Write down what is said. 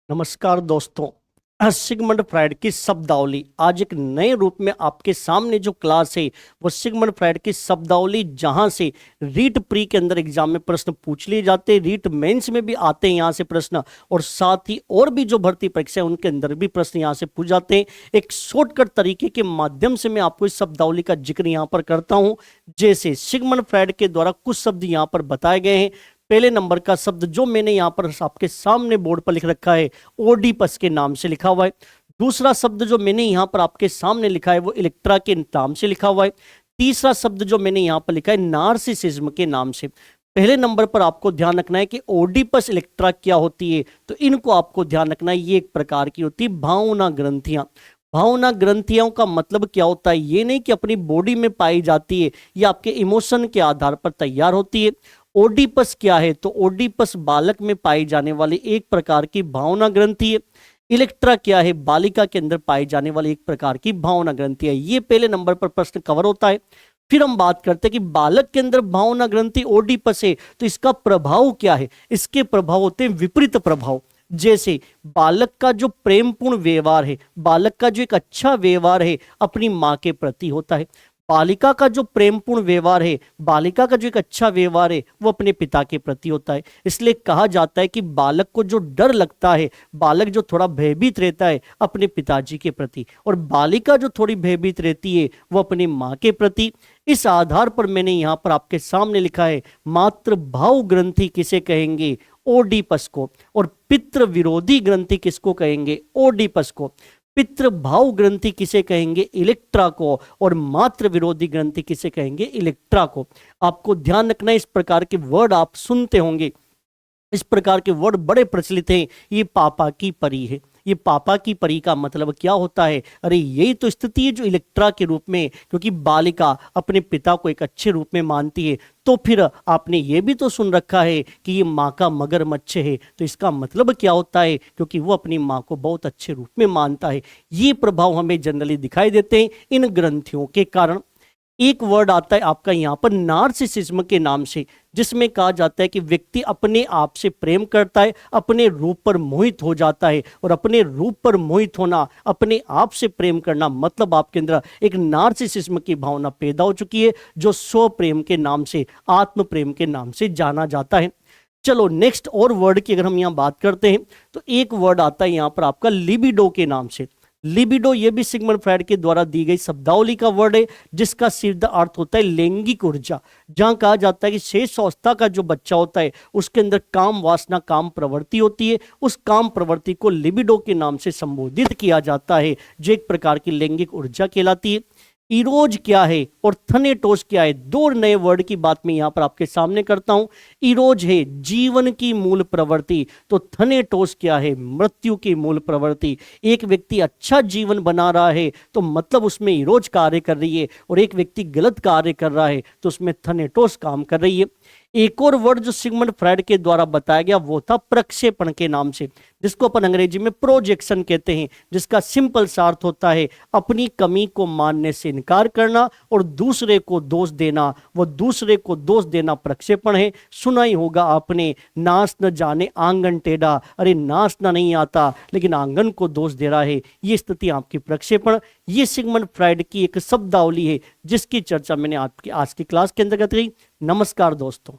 नमस्कार दोस्तों। Sigmund Freud की शब्दावली आज एक नए रूप में आपके सामने जो क्लास है वो सिगमंड फ्राइड की शब्दावली, जहां से रीट प्री के अंदर एग्जाम में प्रश्न पूछ लिए जाते हैं, रीट मेंस में भी आते हैं यहाँ से प्रश्न, और साथ ही और भी जो भर्ती परीक्षा है उनके अंदर भी प्रश्न यहाँ से पूछ जाते हैं। एक शॉर्टकट तरीके के माध्यम से मैं आपको इस शब्दावली का जिक्र यहाँ पर करता हूँ। जैसे सिगमंड फ्राइड के द्वारा कुछ शब्द यहाँ पर बताए गए हैं। पहले नंबर का शब्द जो मैंने यहां पर आपके सामने बोर्ड पर लिख रखा है, ओडीपस के नाम से लिखा हुआ है। दूसरा शब्द जो मैंने यहां पर आपके सामने लिखा है वो इलेक्ट्रा के नाम से लिखा हुआ है। तीसरा शब्द जो मैंने यहां पर लिखा है नार्सिसिज्म के नाम से। पहले नंबर पर आपको ध्यान रखना है कि ओडीपस इलेक्ट्रा क्या होती है, तो इनको आपको ध्यान रखना है। ये एक प्रकार की होती है भावना ग्रंथियां। भावना ग्रंथियों का मतलब क्या होता है, ये नहीं कि अपनी बॉडी में पाई जाती है, ये आपके इमोशन के आधार पर तैयार होती है। ओडीपस क्या है, तो ओडीपस बालक में पाई जाने वाली एक प्रकार की भावना ग्रंथि है। इलेक्ट्रा क्या है, बालिका के अंदर पाई जाने वाली एक प्रकार की भावना ग्रंथि है। ये पहले नंबर पर प्रश्न कवर होता है। फिर हम बात करते हैं कि बालक के अंदर भावना ग्रंथि ओडीपस है, तो इसका प्रभाव क्या है। इसके प्रभाव होते हैं विपरीत प्रभाव। जैसे बालक का जो प्रेमपूर्ण व्यवहार है, बालक का जो एक अच्छा व्यवहार है अपनी माँ के प्रति होता है। बालिका का जो प्रेमपूर्ण व्यवहार है, बालिका का जो एक अच्छा व्यवहार है वो अपने पिता के प्रति होता है। इसलिए कहा जाता है कि बालक को जो डर लगता है, बालक जो थोड़ा भयभीत रहता है अपने पिताजी के प्रति, और बालिका जो थोड़ी भयभीत रहती है वो अपनी माँ के प्रति। इस आधार पर मैंने यहाँ पर आपके सामने लिखा है मातृभाव ग्रंथि किसे कहेंगे, ओडीपस को। और पितृ विरोधी ग्रंथि किसको कहेंगे, ओडीपस को। पितृभाव ग्रंथि किसे कहेंगे, इलेक्ट्रा को। और मातृ विरोधी ग्रंथि किसे कहेंगे, इलेक्ट्रा को। आपको ध्यान रखना है, इस प्रकार के वर्ड आप सुनते होंगे, इस प्रकार के वर्ड बड़े प्रचलित हैं। ये पापा की परी है, ये पापा की परी का मतलब क्या होता है, अरे यही तो स्थिति है जो इलेक्ट्रा के रूप में, क्योंकि बालिका अपने पिता को एक अच्छे रूप में मानती है। तो फिर आपने ये भी तो सुन रखा है कि ये माँ का मगरमच्छ है, तो इसका मतलब क्या होता है, क्योंकि वो अपनी माँ को बहुत अच्छे रूप में मानता है। ये प्रभाव हमें जनरली दिखाई देते हैं इन ग्रंथियों के कारण। एक वर्ड आता है आपका यहाँ पर नार्सिसिज्म के नाम से, जिसमें कहा जाता है कि व्यक्ति अपने आप से प्रेम करता है, अपने रूप पर मोहित हो जाता है। और अपने रूप पर मोहित होना, अपने आप से प्रेम करना, मतलब आपके अंदर एक नार्सिसिज्म की भावना पैदा हो चुकी है, जो स्व प्रेम के नाम से, आत्म प्रेम के नाम से जाना जाता है। चलो नेक्स्ट और वर्ड की अगर हम यहाँ बात करते हैं, तो एक वर्ड आता है यहाँ पर आपका लिबिडो के नाम से। लिबिडो ये भी सिगमंड फ्राइड के द्वारा दी गई शब्दावली का वर्ड है, जिसका सीधा अर्थ होता है लैंगिक ऊर्जा। जहां कहा जाता है कि शेष अवस्था का जो बच्चा होता है उसके अंदर काम वासना, काम प्रवृत्ति होती है, उस काम प्रवृत्ति को लिबिडो के नाम से संबोधित किया जाता है, जो एक प्रकार की लैंगिक ऊर्जा कहलाती है। इरोज क्या है और थनेटोस क्या है, दो नए वर्ड की बात मैं यहां पर आपके सामने करता हूं। इरोज है जीवन की मूल प्रवृत्ति, तो थनेटोस क्या है, मृत्यु की मूल प्रवृत्ति। एक व्यक्ति अच्छा जीवन बना रहा है तो मतलब उसमें इरोज कार्य कर रही है, और एक व्यक्ति गलत कार्य कर रहा है तो उसमें थनेटोस काम कर रही है। एक और वर्ड जो सिगमंड फ्राइड के द्वारा बताया गया वो था प्रक्षेपण के नाम से, जिसको अपन अंग्रेजी में प्रोजेक्शन कहते हैं, जिसका सिंपल सा अर्थ होता है अपनी कमी को मानने से इनकार करना और दूसरे को दोष देना। वो दूसरे को दोष देना प्रक्षेपण है। सुना ही होगा आपने, नाच न जाने आंगन टेढ़ा, अरे नाचना नहीं आता लेकिन आंगन को दोष दे रहा है, ये स्थिति आपकी प्रक्षेपण। ये सिगमंड फ्राइड की एक शब्दावली है जिसकी चर्चा मैंने आपकी आज की क्लास के अंतर्गत की। नमस्कार दोस्तों।